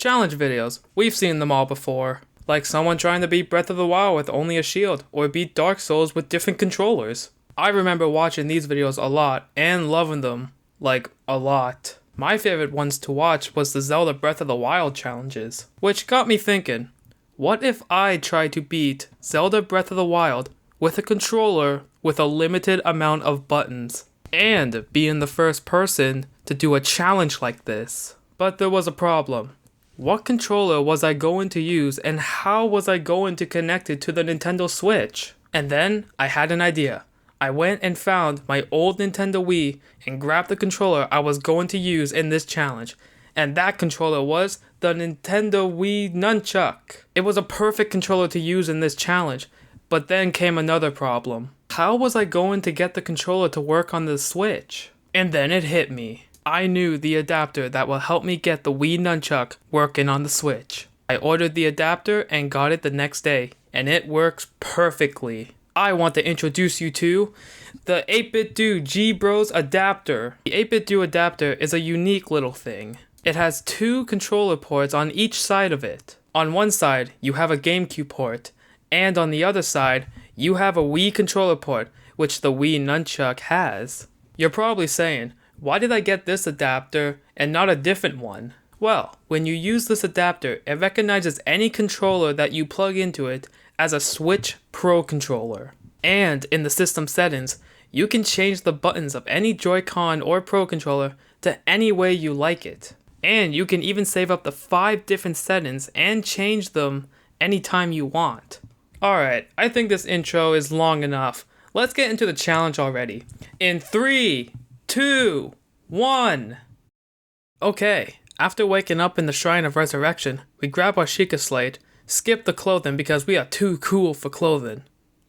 Challenge videos, we've seen them all before. Like someone trying to beat Breath of the Wild with only a shield, or beat Dark Souls with different controllers. I remember watching these videos a lot, and loving them. Like, a lot. My favorite ones to watch was the Zelda Breath of the Wild challenges. Which got me thinking, what if I tried to beat Zelda Breath of the Wild with a controller with a limited amount of buttons? And being the first person to do a challenge like this. But there was a problem. What controller was I going to use, and how was I going to connect it to the Nintendo Switch? And then I had an idea. I went and found my old Nintendo Wii and grabbed the controller I was going to use in this challenge. And that controller was the Nintendo Wii Nunchuk. It was a perfect controller to use in this challenge. But then came another problem. How was I going to get the controller to work on the Switch? And then it hit me. I knew the adapter that will help me get the Wii Nunchuk working on the Switch. I ordered the adapter and got it the next day, and it works perfectly. I want to introduce you to the 8BitDo G-Bros adapter. The 8BitDo adapter is a unique little thing. It has two controller ports on each side of it. On one side, you have a GameCube port, and on the other side, you have a Wii controller port, which the Wii Nunchuk has. You're probably saying, why did I get this adapter and not a different one? Well, when you use this adapter, it recognizes any controller that you plug into it as a Switch Pro controller. And in the system settings, you can change the buttons of any Joy-Con or Pro controller to any way you like it. And you can even save up to 5 different settings and change them anytime you want. Alright, I think this intro is long enough. Let's get into the challenge already. In 3, 2, 1. Okay, after waking up in the Shrine of Resurrection, we grab our Sheikah Slate, skip the clothing because we are too cool for clothing.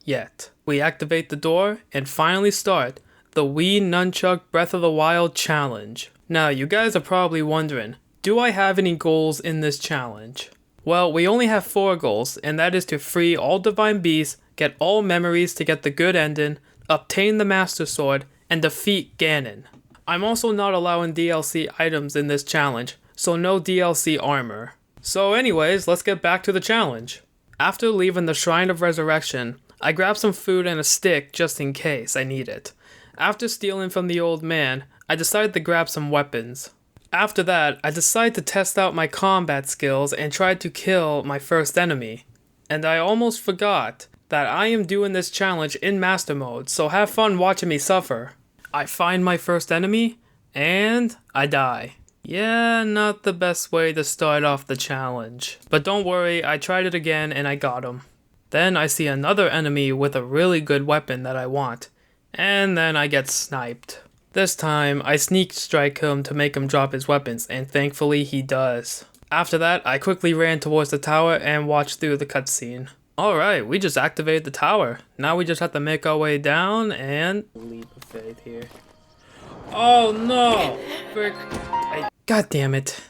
Yet. We activate the door and finally start the Wii Nunchuk Breath of the Wild challenge. Now, you guys are probably wondering, do I have any goals in this challenge? Well, we only have 4 goals, and that is to free all Divine Beasts, get all memories to get the good ending, obtain the Master Sword, and defeat Ganon. I'm also not allowing DLC items in this challenge, so no DLC armor. So anyways, let's get back to the challenge. After leaving the Shrine of Resurrection, I grabbed some food and a stick just in case I need it. After stealing from the old man, I decided to grab some weapons. After that, I decided to test out my combat skills and tried to kill my first enemy. And I almost forgot that I am doing this challenge in Master Mode, so have fun watching me suffer. I find my first enemy, and I die. Yeah, not the best way to start off the challenge. But don't worry, I tried it again and I got him. Then I see another enemy with a really good weapon that I want. And then I get sniped. This time, I sneak strike him to make him drop his weapons, and thankfully he does. After that, I quickly ran towards the tower and watched through the cutscene. Alright, we just activated the tower. Now we just have to make our way down and... leap of faith here. Oh no! Frick. God damn it.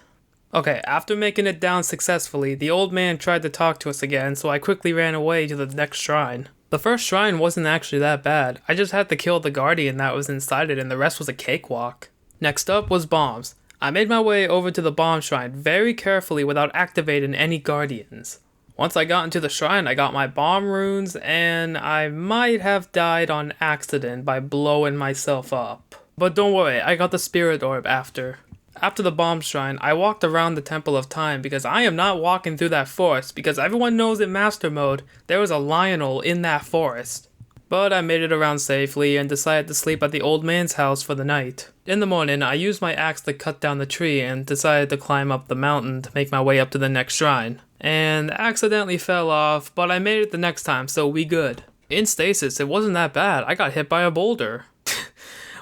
Okay, after making it down successfully, the old man tried to talk to us again, so I quickly ran away to the next shrine. The first shrine wasn't actually that bad. I just had to kill the guardian that was inside it and the rest was a cakewalk. Next up was bombs. I made my way over to the bomb shrine very carefully without activating any guardians. Once I got into the shrine, I got my bomb runes and I might have died on accident by blowing myself up. But don't worry, I got the spirit orb after. After the bomb shrine, I walked around the Temple of Time because I am not walking through that forest because everyone knows in Master Mode there was a Lionel in that forest. But I made it around safely and decided to sleep at the old man's house for the night. In the morning, I used my axe to cut down the tree and decided to climb up the mountain to make my way up to the next shrine. And accidentally fell off, but I made it the next time, so we good. In stasis, it wasn't that bad. I got hit by a boulder.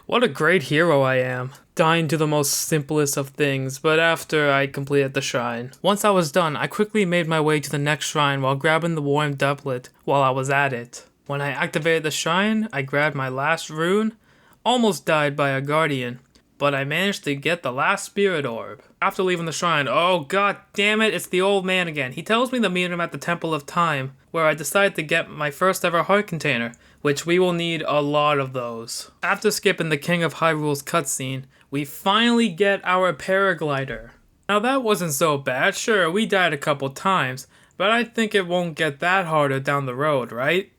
What a great hero I am. Dying to the most simplest of things, but after I completed the shrine. Once I was done, I quickly made my way to the next shrine while grabbing the warm doublet while I was at it. When I activated the shrine, I grabbed my last rune, almost died by a guardian, but I managed to get the last spirit orb. After leaving the shrine, oh god damn it, it's the old man again. He tells me to meet him at the Temple of Time, where I decided to get my first ever heart container, which we will need a lot of those. After skipping the King of Hyrule's cutscene, we finally get our paraglider. Now that wasn't so bad. Sure, we died a couple times, but I think it won't get that harder down the road, right?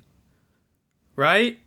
Right?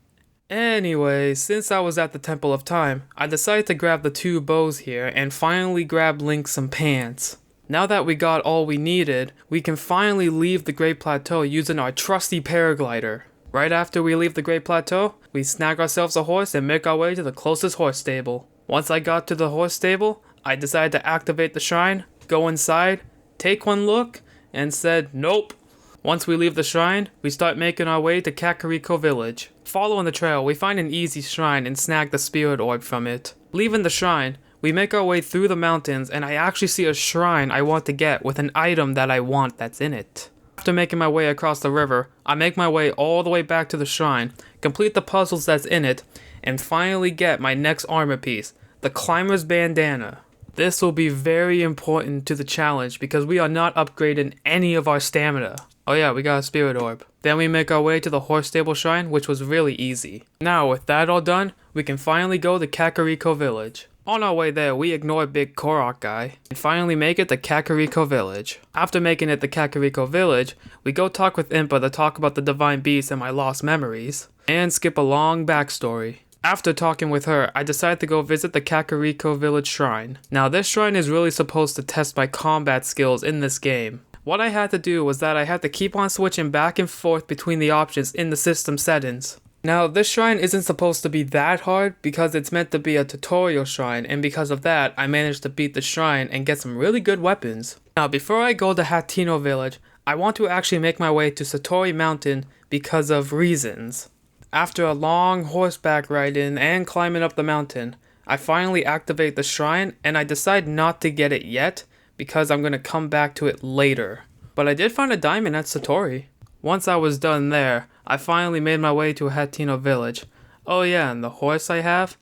Anyway, since I was at the Temple of Time, I decided to grab the 2 bows here and finally grab Link some pants. Now that we got all we needed, we can finally leave the Great Plateau using our trusty paraglider. Right after we leave the Great Plateau, we snag ourselves a horse and make our way to the closest horse stable. Once I got to the horse stable, I decided to activate the shrine, go inside, take one look, and said nope. Once we leave the shrine, we start making our way to Kakariko Village. Following the trail, we find an easy shrine and snag the spirit orb from it. Leaving the shrine, we make our way through the mountains and I actually see a shrine I want to get with an item that I want that's in it. After making my way across the river, I make my way all the way back to the shrine, complete the puzzles that's in it, and finally get my next armor piece, the Climber's Bandana. This will be very important to the challenge because we are not upgrading any of our stamina. Oh yeah, we got a spirit orb. Then we make our way to the horse stable shrine, which was really easy. Now with that all done, we can finally go to Kakariko Village. On our way there, we ignore Big Korok guy, and finally make it to Kakariko Village. After making it to Kakariko Village, we go talk with Impa to talk about the Divine Beast and my lost memories, and skip a long backstory. After talking with her, I decided to go visit the Kakariko Village Shrine. Now this shrine is really supposed to test my combat skills in this game. What I had to do was that I had to keep on switching back and forth between the options in the system settings. Now this shrine isn't supposed to be that hard because it's meant to be a tutorial shrine, and because of that I managed to beat the shrine and get some really good weapons. Now before I go to Hateno Village, I want to actually make my way to Satori Mountain because of reasons. After a long horseback riding and climbing up the mountain, I finally activate the shrine and I decide not to get it yet because I'm going to come back to it later. But I did find a diamond at Satori. Once I was done there, I finally made my way to Hateno Village. Oh yeah, and the horse I have?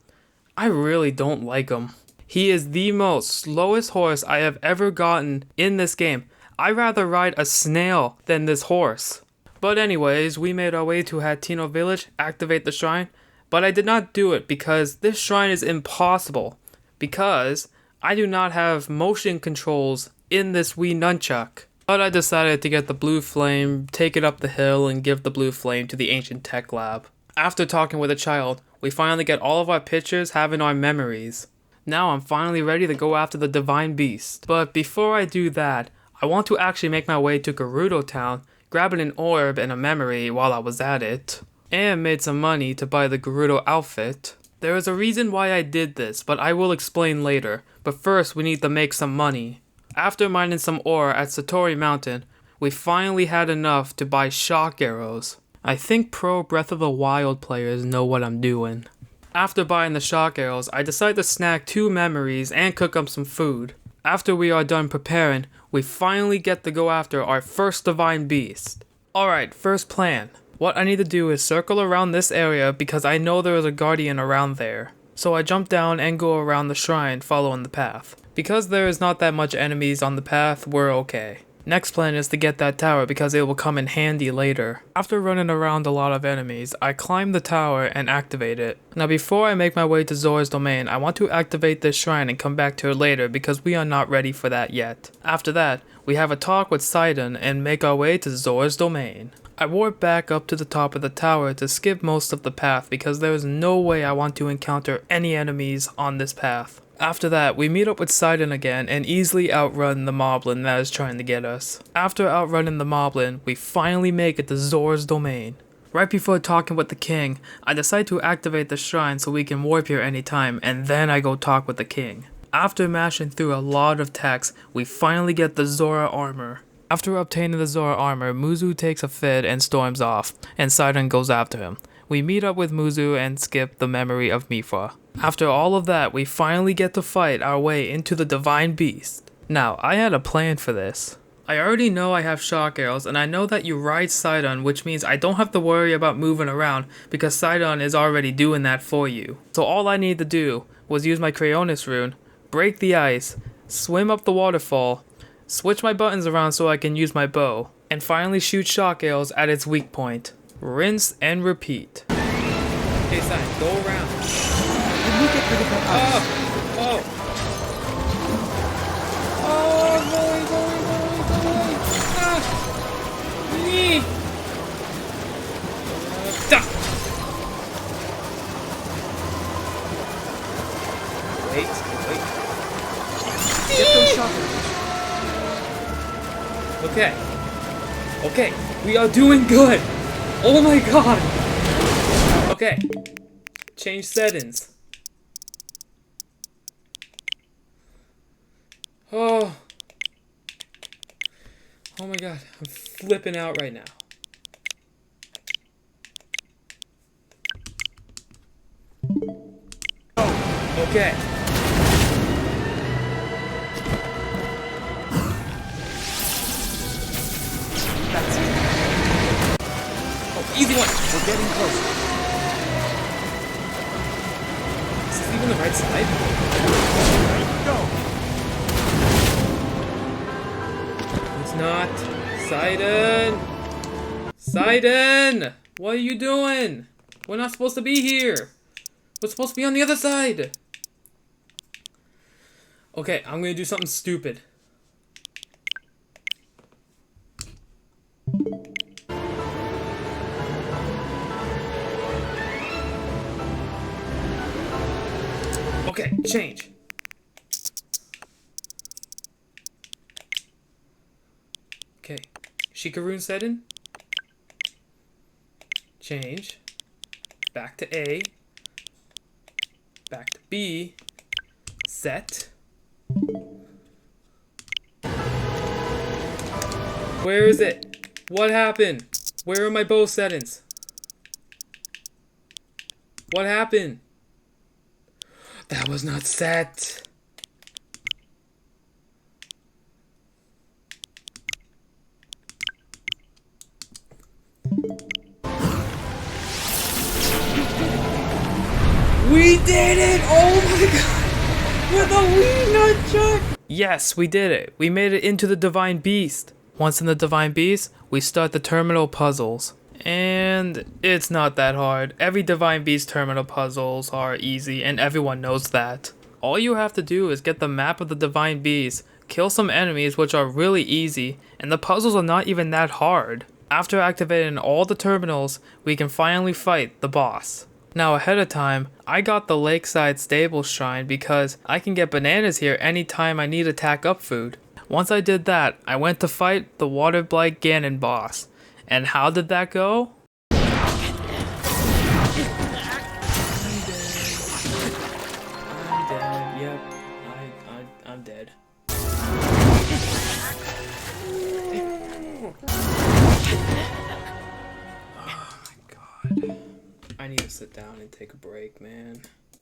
I really don't like him. He is the most slowest horse I have ever gotten in this game. I'd rather ride a snail than this horse. But anyways, we made our way to Hateno Village, activate the shrine, but I did not do it because this shrine is impossible. Because I do not have motion controls in this Wii Nunchuk. But I decided to get the blue flame, take it up the hill, and give the blue flame to the ancient tech lab. After talking with a child, we finally get all of our pictures having our memories. Now I'm finally ready to go after the Divine Beast. But before I do that, I want to actually make my way to Gerudo Town, grabbing an orb and a memory while I was at it, and made some money to buy the Gerudo outfit. There is a reason why I did this, but I will explain later. But first we need to make some money. After mining some ore at Satori Mountain, we finally had enough to buy shock arrows. I think pro Breath of the Wild players know what I'm doing. After buying the shock arrows, I decided to snag 2 memories and cook up some food. After we are done preparing, we finally get to go after our first Divine Beast. Alright, first plan. What I need to do is circle around this area because I know there is a guardian around there. So I jump down and go around the shrine following the path. Because there is not that much enemies on the path, we're okay. Next plan is to get that tower because it will come in handy later. After running around a lot of enemies, I climb the tower and activate it. Now before I make my way to Zora's Domain, I want to activate this shrine and come back to it later because we are not ready for that yet. After that, we have a talk with Sidon and make our way to Zora's Domain. I warp back up to the top of the tower to skip most of the path because there is no way I want to encounter any enemies on this path. After that, we meet up with Sidon again and easily outrun the moblin that is trying to get us. After outrunning the moblin, we finally make it to Zora's Domain. Right before talking with the king, I decide to activate the shrine so we can warp here anytime, and then I go talk with the king. After mashing through a lot of text, we finally get the Zora armor. After obtaining the Zora armor, Muzu takes a fit and storms off, and Sidon goes after him. We meet up with Muzu and skip the memory of Mipha. After all of that, we finally get to fight our way into the Divine Beast. Now, I had a plan for this. I already know I have shock arrows, and I know that you ride Sidon, which means I don't have to worry about moving around because Sidon is already doing that for you. So all I need to do was use my Cryonis rune, break the ice, swim up the waterfall, switch my buttons around so I can use my bow, and finally shoot shock arrows at its weak point. Rinse and repeat. Okay, Sidon, go around. Let me get rid of that ice. Oh! Okay. Okay, we are doing good. Oh my god. Okay. Change settings. Oh. Oh my god, I'm flipping out right now. Okay. That's it. Oh, easy one. We're getting close. Is this even the right side? Go. It's not. Sidon! Sidon! What are you doing? We're not supposed to be here. We're supposed to be on the other side. Okay, I'm gonna do something stupid. Okay, change. Okay, Shikaroon setting. Change. Back to A. Back to B. Set. Where is it? What happened? Where are my bow settings? What happened? That was not set. We did it! Oh my god! With a Wii Nunchuk! Yes, we did it. We made it into the Divine Beast. Once in the Divine Beast, we start the terminal puzzles. And it's not that hard. Every Divine Beast terminal puzzles are easy, and everyone knows that. All you have to do is get the map of the Divine Beast, kill some enemies which are really easy, and the puzzles are not even that hard. After activating all the terminals, we can finally fight the boss. Now ahead of time, I got the Lakeside Stable Shrine because I can get bananas here anytime I need attack up food. Once I did that, I went to fight the Water Blight Ganon boss. And how did that go? I'm dead. Yep. I'm dead. Oh my god. I need to sit down and take a break, man.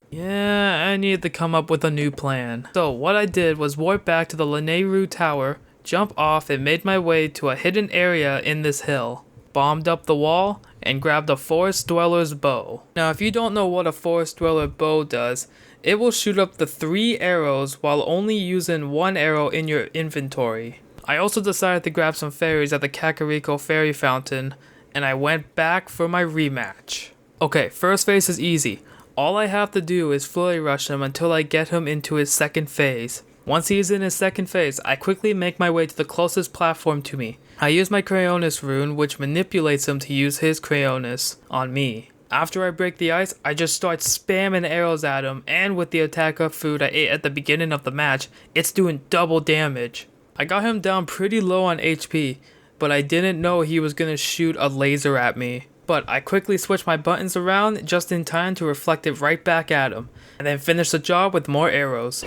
Yeah, I needed to come up with a new plan. So what I did was warp back to the Lanayru Tower, jump off and made my way to a hidden area in this hill, bombed up the wall, and grabbed a Forest Dweller's bow. Now if you don't know what a Forest Dweller bow does, it will shoot up to 3 arrows while only using 1 arrow in your inventory. I also decided to grab some fairies at the Kakariko Fairy Fountain, and I went back for my rematch. Okay, first phase is easy. All I have to do is flurry rush him until I get him into his second phase. Once he is in his second phase, I quickly make my way to the closest platform to me. I use my Crayonus rune, which manipulates him to use his Crayonus on me. After I break the ice, I just start spamming arrows at him, and with the attack up food I ate at the beginning of the match, it's doing double damage. I got him down pretty low on HP, but I didn't know he was gonna shoot a laser at me. But I quickly switched my buttons around just in time to reflect it right back at him, and then finish the job with more arrows.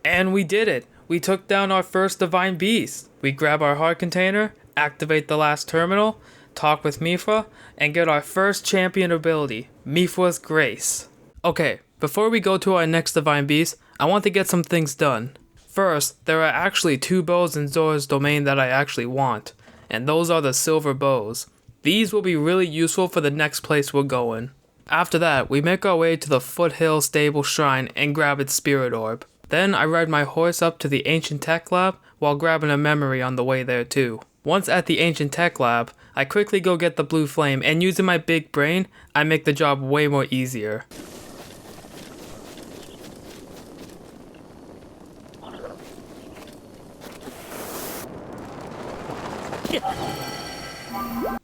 And we did it! We took down our first Divine Beast. We grab our heart container, activate the last terminal, talk with Mipha, and get our first champion ability, Mipha's Grace. Okay, before we go to our next Divine Beast, I want to get some things done. First, there are actually 2 bows in Zora's domain that I actually want, and those are the silver bows. These will be really useful for the next place we're going. After that, we make our way to the Foothill Stable Shrine and grab its Spirit Orb. Then I ride my horse up to the Ancient Tech Lab while grabbing a memory on the way there too. Once at the Ancient Tech Lab, I quickly go get the blue flame, and using my big brain, I make the job way more easier.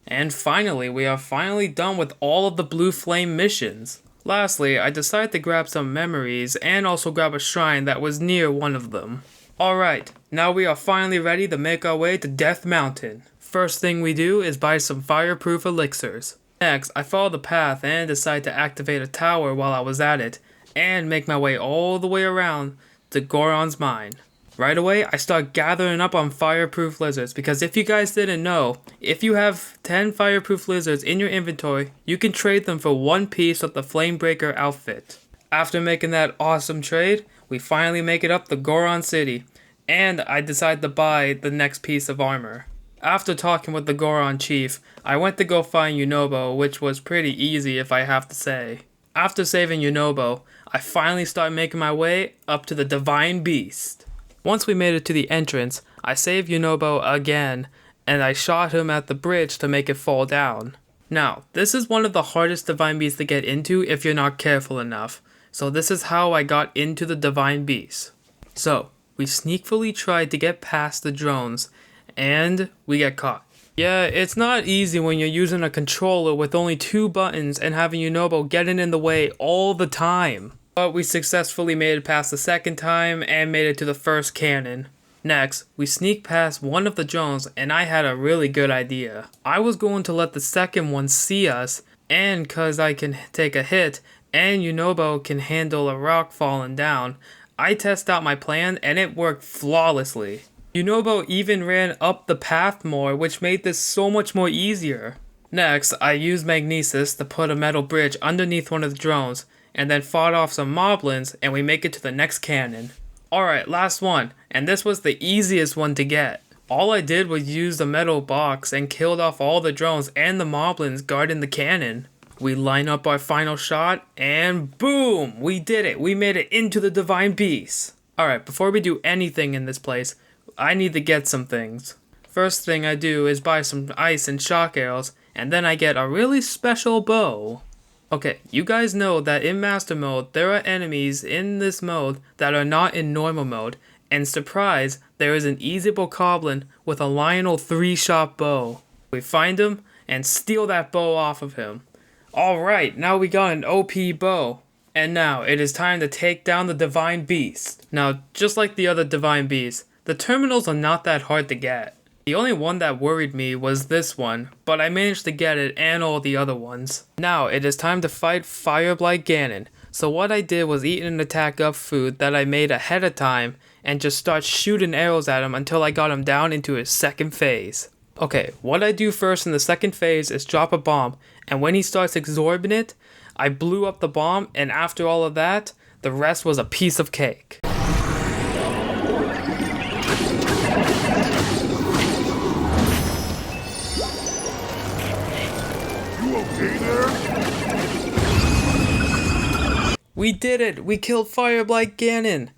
And finally, we are finally done with all of the blue flame missions. Lastly, I decided to grab some memories and also grab a shrine that was near one of them. Alright, now we are finally ready to make our way to Death Mountain. First thing we do is buy some fireproof elixirs. Next, I follow the path and decide to activate a tower while I was at it, and make my way all the way around to Goron's mine. Right away, I start gathering up on fireproof lizards because if you guys didn't know, if you have 10 fireproof lizards in your inventory, you can trade them for one piece of the Flamebreaker outfit. After making that awesome trade, we finally make it up to Goron City, and I decide to buy the next piece of armor. After talking with the Goron chief, I went to go find Yunobo, which was pretty easy if I have to say. After saving Yunobo, I finally start making my way up to the Divine Beast. Once we made it to the entrance, I saved Yunobo again, and I shot him at the bridge to make it fall down. Now, this is one of the hardest Divine Beasts to get into if you're not careful enough, so this is how I got into the Divine Beast. So, we sneakily tried to get past the drones, and we get caught. Yeah, it's not easy when you're using a controller with only 2 buttons and having Yunobo getting in the way all the time. But we successfully made it past the second time and made it to the first cannon. Next, we sneak past one of the drones and I had a really good idea. I was going to let the second one see us, and cause I can take a hit and Yunobo can handle a rock falling down, I test out my plan and it worked flawlessly. Yunobo even ran up the path more, which made this so much more easier. Next, I used Magnesis to put a metal bridge underneath one of the drones, and then fought off some moblins, and we make it to the next cannon. Alright, last one, and this was the easiest one to get. All I did was use the metal box and killed off all the drones and the moblins guarding the cannon. We line up our final shot, and boom! We did it! We made it into the Divine Beast! Alright, before we do anything in this place, I need to get some things. First thing I do is buy some ice and shock arrows, and then I get a really special bow. Okay, you guys know that in Master Mode, there are enemies in this mode that are not in Normal Mode, and surprise, there is an easy bokoblin with a Lionel 3-shot bow. We find him, and steal that bow off of him. Alright, now we got an OP bow. And now, it is time to take down the Divine Beast. Now, just like the other Divine Beasts, the terminals are not that hard to get. The only one that worried me was this one, but I managed to get it and all the other ones. Now it is time to fight Fireblight Ganon, so what I did was eat an attack up food that I made ahead of time and just start shooting arrows at him until I got him down into his second phase. Okay, what I do first in the second phase is drop a bomb, and when he starts absorbing it, I blew up the bomb, and after all of that, the rest was a piece of cake. We did it! We killed Fireblight Ganon!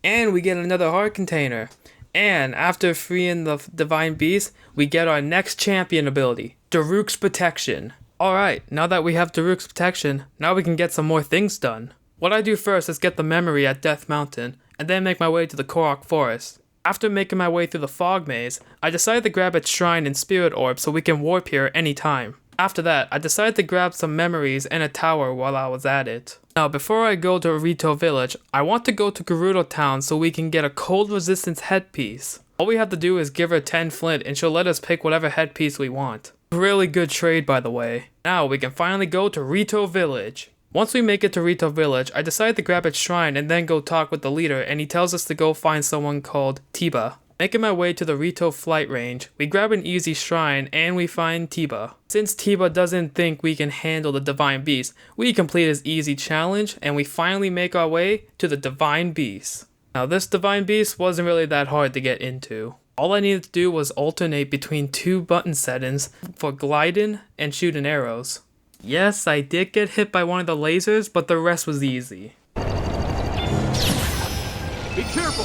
And we get another heart container. And after freeing the Divine Beast, we get our next champion ability, Daruk's Protection. Alright, now that we have Daruk's Protection, now we can get some more things done. What I do first is get the memory at Death Mountain, and then make my way to the Korok Forest. After making my way through the fog maze, I decided to grab its shrine and spirit orb so we can warp here anytime. After that, I decided to grab some memories and a tower while I was at it. Now, before I go to Rito Village, I want to go to Gerudo Town so we can get a cold resistance headpiece. All we have to do is give her 10 flint and she'll let us pick whatever headpiece we want. Really good trade, by the way. Now, we can finally go to Rito Village. Once we make it to Rito Village, I decide to grab its shrine and then go talk with the leader, and he tells us to go find someone called Tiba. Making my way to the Rito flight range, we grab an easy shrine and we find Tiba. Since Tiba doesn't think we can handle the Divine Beast, we complete his easy challenge and we finally make our way to the Divine Beast. Now this Divine Beast wasn't really that hard to get into. All I needed to do was alternate between 2 button settings for gliding and shooting arrows. Yes, I did get hit by one of the lasers, but the rest was easy. Be careful!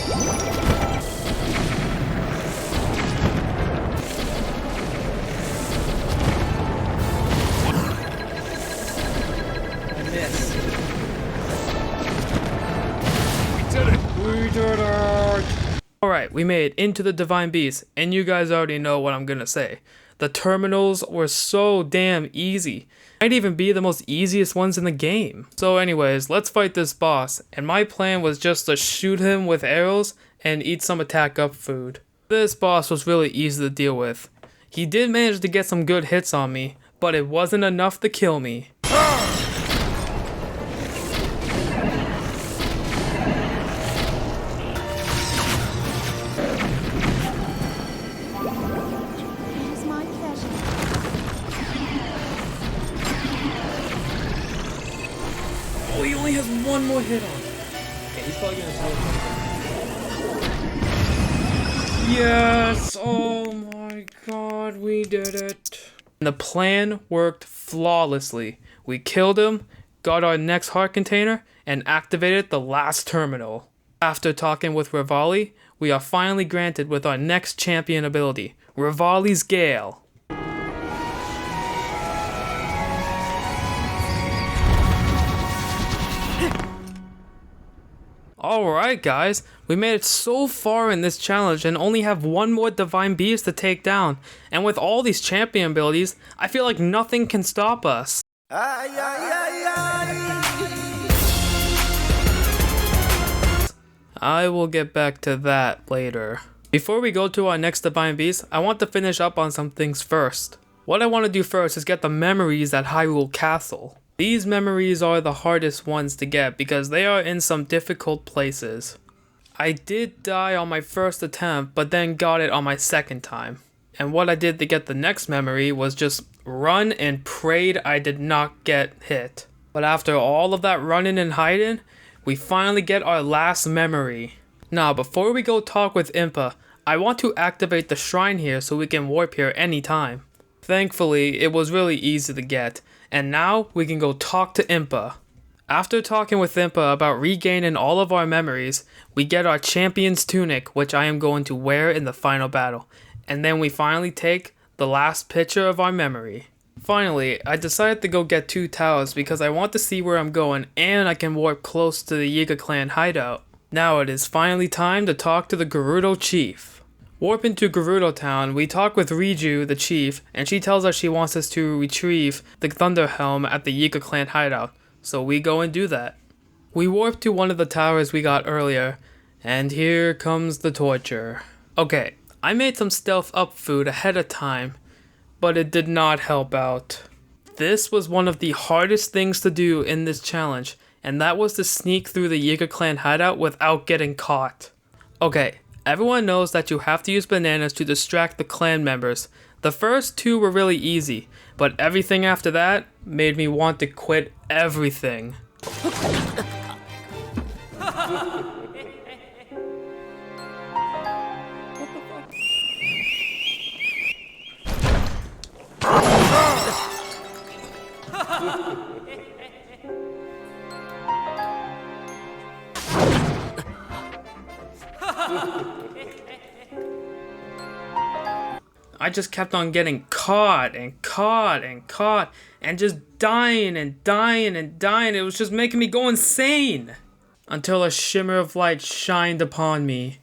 Alright, we made it into the Divine Beast, and you guys already know what I'm gonna say. The The terminals were so damn easy. Might even be the most easiest ones in the game. So anyways, let's fight this boss, and my plan was just to shoot him with arrows and eat some attack up food. This boss was really easy to deal with. He did manage to get some good hits on me, but it wasn't enough to kill me. Oh, he only has one more hit on him. Okay, he's probably gonna do it. Yes! Oh my god, we did it. The plan worked flawlessly. We killed him, got our next heart container, and activated the last terminal. After talking with Rivali, we are finally granted with our next champion ability, Rivali's Gale. Alright guys, we made it so far in this challenge and only have one more Divine Beast to take down. And with all these champion abilities, I feel like nothing can stop us. I will get back to that later. Before we go to our next Divine Beast, I want to finish up on some things first. What I want to do first is get the memories at Hyrule Castle. These memories are the hardest ones to get because they are in some difficult places. I did die on my first attempt, but then got it on my second time. And what I did to get the next memory was just run and prayed I did not get hit. But after all of that running and hiding, we finally get our last memory. Now before we go talk with Impa, I want to activate the shrine here so we can warp here anytime. Thankfully, it was really easy to get. And now we can go talk to Impa. After talking with Impa about regaining all of our memories, we get our champion's tunic, which I am going to wear in the final battle. And then we finally take the last picture of our memory. Finally, I decided to go get 2 towers because I want to see where I'm going and I can warp close to the Yiga clan hideout. Now it is finally time to talk to the Gerudo chief. Warping to Gerudo Town, we talk with Riju, the chief, and she tells us she wants us to retrieve the Thunder Helm at the Yiga clan hideout, so we go and do that. We warp to one of the towers we got earlier, and here comes the torture. Okay, I made some stealth up food ahead of time, but it did not help out. This was one of the hardest things to do in this challenge, and that was to sneak through the Yiga clan hideout without getting caught. Okay. Everyone knows that you have to use bananas to distract the clan members. The first 2 were really easy, but everything after that made me want to quit everything. I just kept on getting caught and caught and caught and just dying and dying and dying. It was just making me go insane until a shimmer of light shined upon me.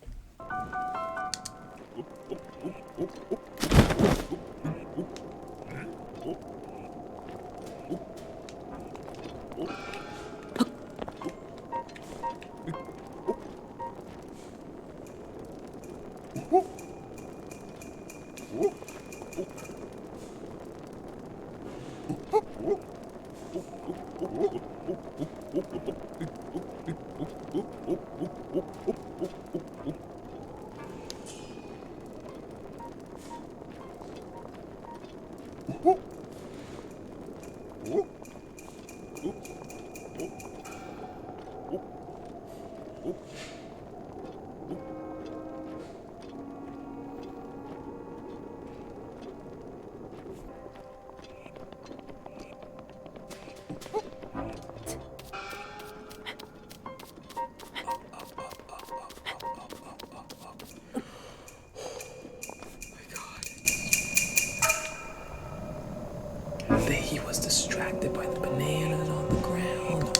He was distracted by the bananas on the ground.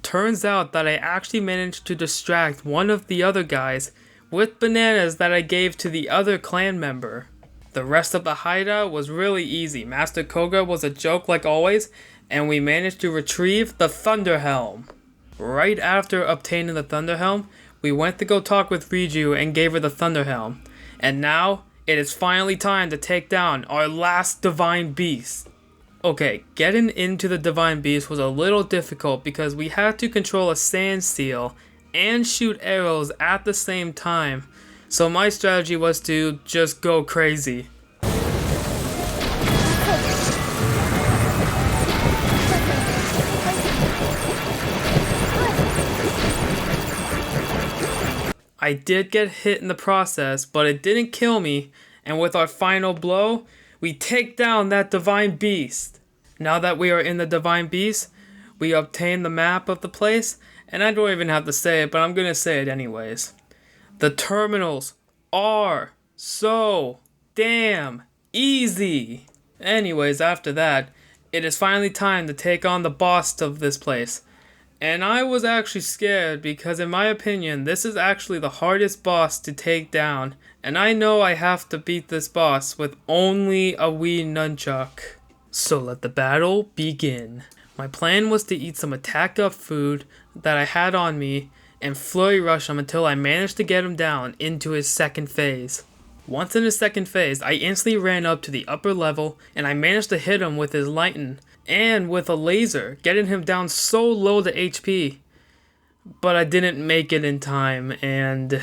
Turns out that I actually managed to distract one of the other guys with bananas that I gave to the other clan member. The rest of the hideout was really easy. Master Koga was a joke like always, and we managed to retrieve the Thunder Helm. Right after obtaining the Thunder Helm, we went to go talk with Riju and gave her the Thunder Helm. And now, it is finally time to take down our last Divine Beast. Okay, getting into the Divine Beast was a little difficult because we had to control a sand seal and shoot arrows at the same time. So my strategy was to just go crazy. I did get hit in the process, but it didn't kill me, and with our final blow, we take down that Divine Beast. Now that we are in the Divine Beast, we obtain the map of the place, and I don't even have to say it, but I'm gonna say it anyways. The terminals are so damn easy. Anyways, after that, it is finally time to take on the boss of this place. And I was actually scared because in my opinion, this is actually the hardest boss to take down. And I know I have to beat this boss with only a Wii Nunchuk. So let the battle begin. My plan was to eat some attacked up food that I had on me and flurry rush him until I managed to get him down into his second phase. Once in his second phase, I instantly ran up to the upper level and I managed to hit him with his lightning and with a laser, getting him down so low to HP. But I didn't make it in time, and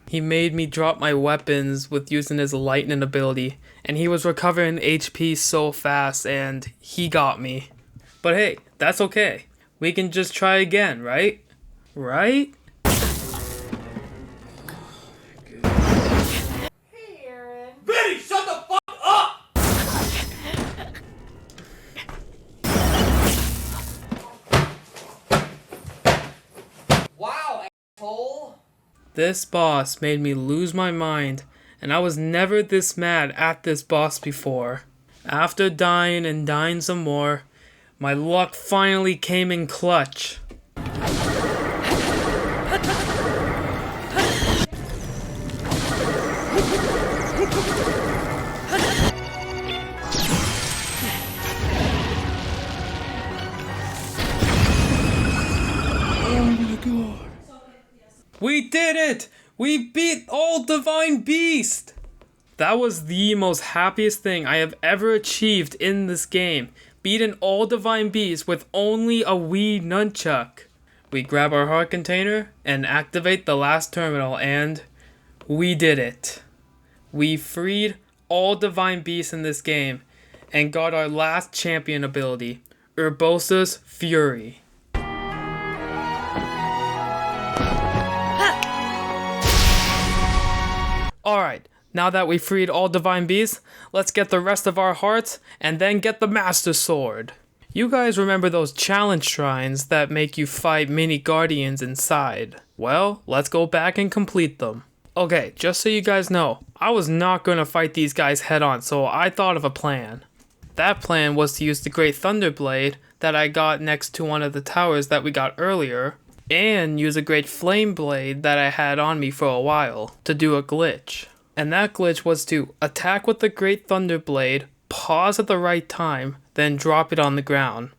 he made me drop my weapons with using his lightning ability, and he was recovering HP so fast, and he got me. But hey, that's okay. We can just try again, right? Right? Hey, Aaron. Betty, shut the fuck up! Wow, asshole. This boss made me lose my mind, and I was never this mad at this boss before. After dying and dying some more, my luck finally came in clutch. We did it! We beat Old Divine Beast! That was the most happiest thing I have ever achieved in this game. Beating Old Divine Beast with only a Wii Nunchuk. We grab our heart container and activate the last terminal, and we did it. We freed all Divine Beasts in this game and got our last champion ability, Urbosa's Fury. Alright, now that we freed all Divine Beasts, let's get the rest of our hearts and then get the Master Sword. You guys remember those challenge shrines that make you fight mini guardians inside? Well, let's go back and complete them. Okay, just so you guys know, I was not going to fight these guys head on, so I thought of a plan. That plan was to use the Great Thunder Blade that I got next to one of the towers that we got earlier, and use a Great Flame Blade that I had on me for a while to do a glitch. And that glitch was to attack with the Great Thunder Blade, pause at the right time, then drop it on the ground.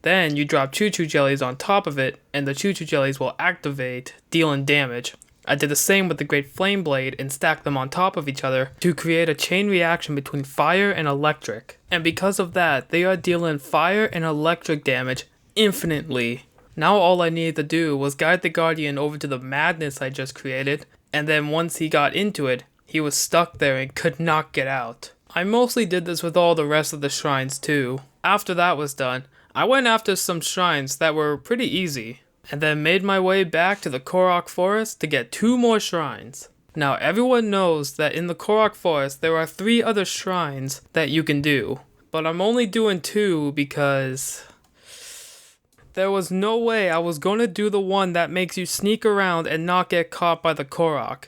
Then you drop Choo Choo Jellies on top of it, and the Choo Choo Jellies will activate, dealing damage. I did the same with the Great Flame Blade and stacked them on top of each other to create a chain reaction between fire and electric. And because of that, they are dealing fire and electric damage infinitely. Now all I needed to do was guide the Guardian over to the madness I just created, and then once he got into it, he was stuck there and could not get out. I mostly did this with all the rest of the shrines too. After that was done, I went after some shrines that were pretty easy, and then made my way back to the Korok Forest to get 2 more shrines. Now everyone knows that in the Korok Forest there are 3 other shrines that you can do, but I'm only doing 2 because there was no way I was going to do the one that makes you sneak around and not get caught by the Korok.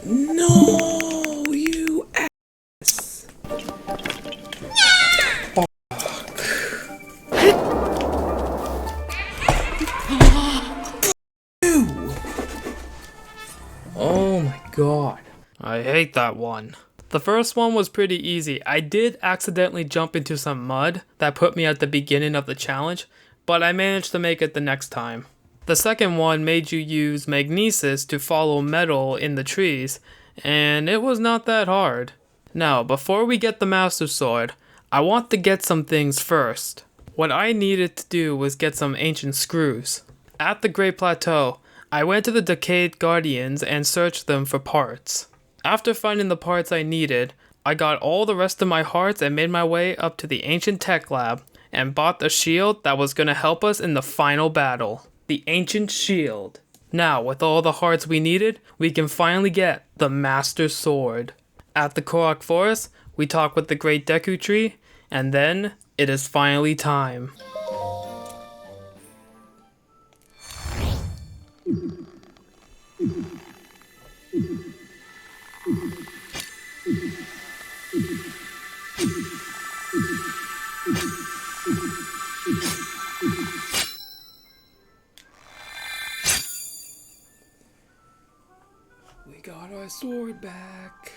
No, you ass. hate that one. The first one was pretty easy. I did accidentally jump into some mud that put me at the beginning of the challenge, but I managed to make it the next time. The second one made you use magnesis to follow metal in the trees, and it was not that hard. Now, before we get the Master Sword, I want to get some things first. What I needed to do was get some ancient screws. At the Great Plateau, I went to the Decayed Guardians and searched them for parts. After finding the parts I needed, I got all the rest of my hearts and made my way up to the Ancient Tech Lab and bought the shield that was going to help us in the final battle. The Ancient Shield. Now, with all the hearts we needed, we can finally get the Master Sword. At the Korok Forest, we talk with the Great Deku Tree, and then it is finally time. We got our sword back.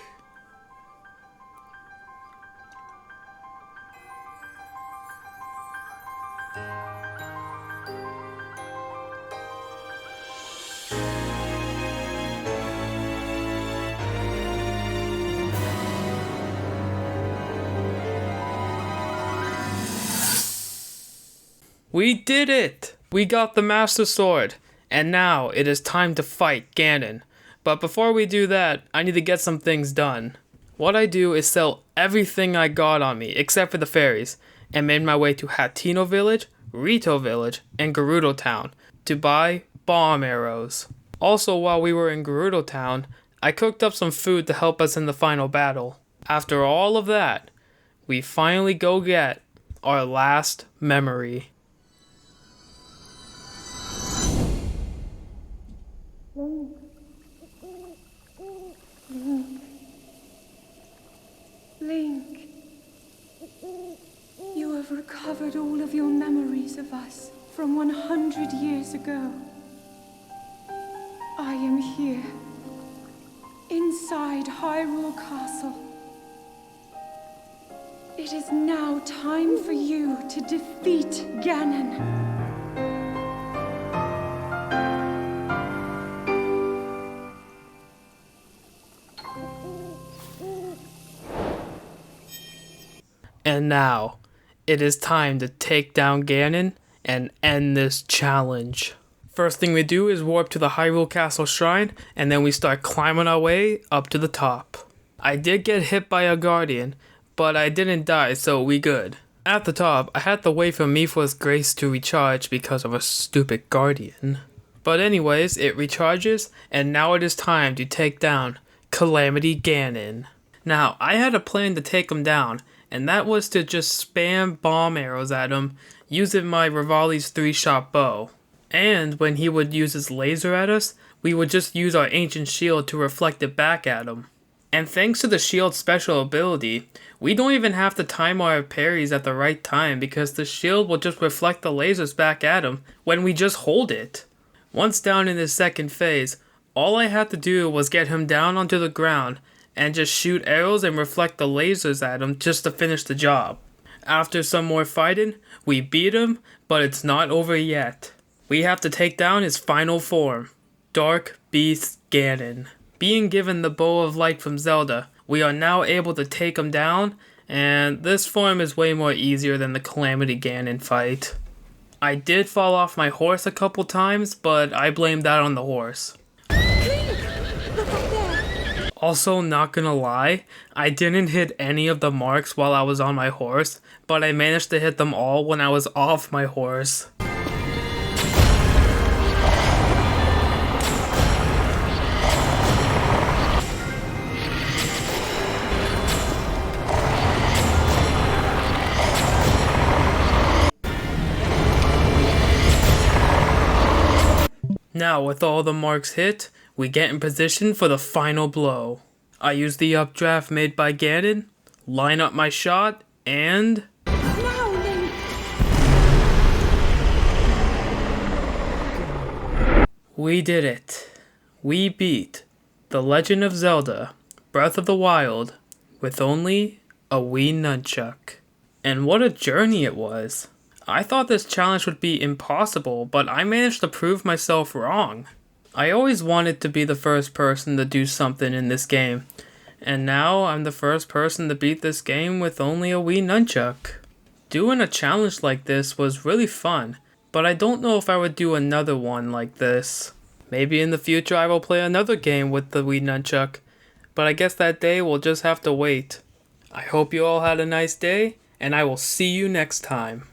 We did it! We got the Master Sword, and now it is time to fight Ganon. But before we do that, I need to get some things done. What I do is sell everything I got on me, except for the fairies, and made my way to Hateno Village, Rito Village, and Gerudo Town to buy bomb arrows. Also, while we were in Gerudo Town, I cooked up some food to help us in the final battle. After all of that, we finally go get our last memory. Link, you have recovered all of your memories of us from 100 years ago. I am here, inside Hyrule Castle. It is now time for you to defeat Ganon. And now, it is time to take down Ganon and end this challenge. First thing we do is warp to the Hyrule Castle Shrine, and then we start climbing our way up to the top. I did get hit by a guardian, but I didn't die, so we good. At the top, I had to wait for Mipha's Grace to recharge because of a stupid guardian. But anyways, it recharges, and now it is time to take down Calamity Ganon. Now, I had a plan to take him down, and that was to just spam bomb arrows at him using my Rivali's 3-shot bow. And when he would use his laser at us, we would just use our ancient shield to reflect it back at him. And thanks to the shield's special ability, we don't even have to time our parries at the right time because the shield will just reflect the lasers back at him when we just hold it. Once down in his second phase, all I had to do was get him down onto the ground and just shoot arrows and reflect the lasers at him just to finish the job. After some more fighting, we beat him, but it's not over yet. We have to take down his final form, Dark Beast Ganon. Being given the Bow of Light from Zelda, we are now able to take him down, and this form is way more easier than the Calamity Ganon fight. I did fall off my horse a couple times, but I blame that on the horse. Also, not gonna lie, I didn't hit any of the marks while I was on my horse, but I managed to hit them all when I was off my horse. Now, with all the marks hit, we get in position for the final blow. I use the updraft made by Ganon, line up my shot, and... Now, Link! We did it. We beat The Legend of Zelda Breath of the Wild with only a Wii Nunchuk. And what a journey it was. I thought this challenge would be impossible, but I managed to prove myself wrong. I always wanted to be the first person to do something in this game, and now I'm the first person to beat this game with only a Wii Nunchuk. Doing a challenge like this was really fun, but I don't know if I would do another one like this. Maybe in the future I will play another game with the Wii Nunchuk, but I guess that day will just have to wait. I hope you all had a nice day, and I will see you next time.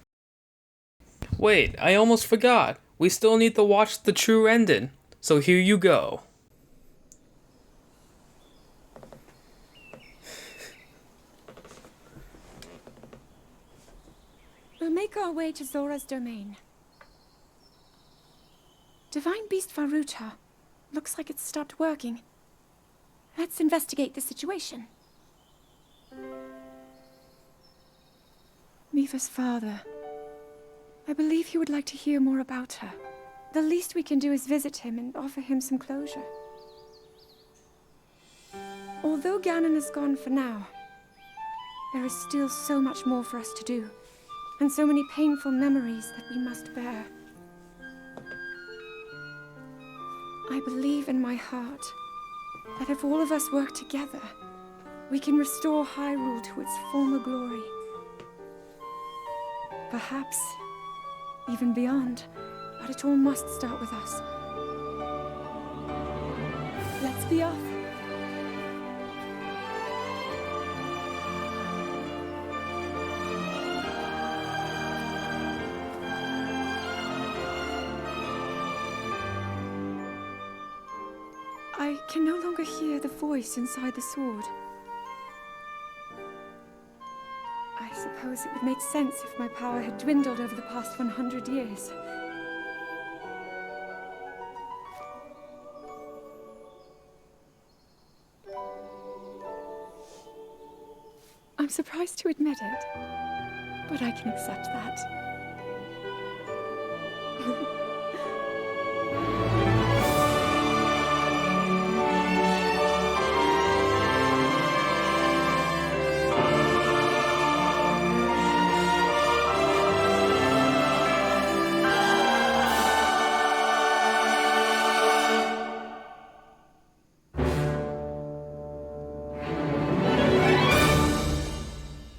Wait, I almost forgot. We still need to watch the true ending, so here you go. We'll make our way to Zora's domain. Divine Beast Varuta. Looks like it's stopped working. Let's investigate the situation. Miva's father. I believe he would like to hear more about her. The least we can do is visit him and offer him some closure. Although Ganon is gone for now, there is still so much more for us to do, and so many painful memories that we must bear. I believe in my heart that if all of us work together, we can restore Hyrule to its former glory. Perhaps even beyond, but it all must start with us. Let's be off. I can no longer hear the voice inside the sword. I suppose it would make sense if my power had dwindled over the past 100 years. I'm surprised to admit it, but I can accept that.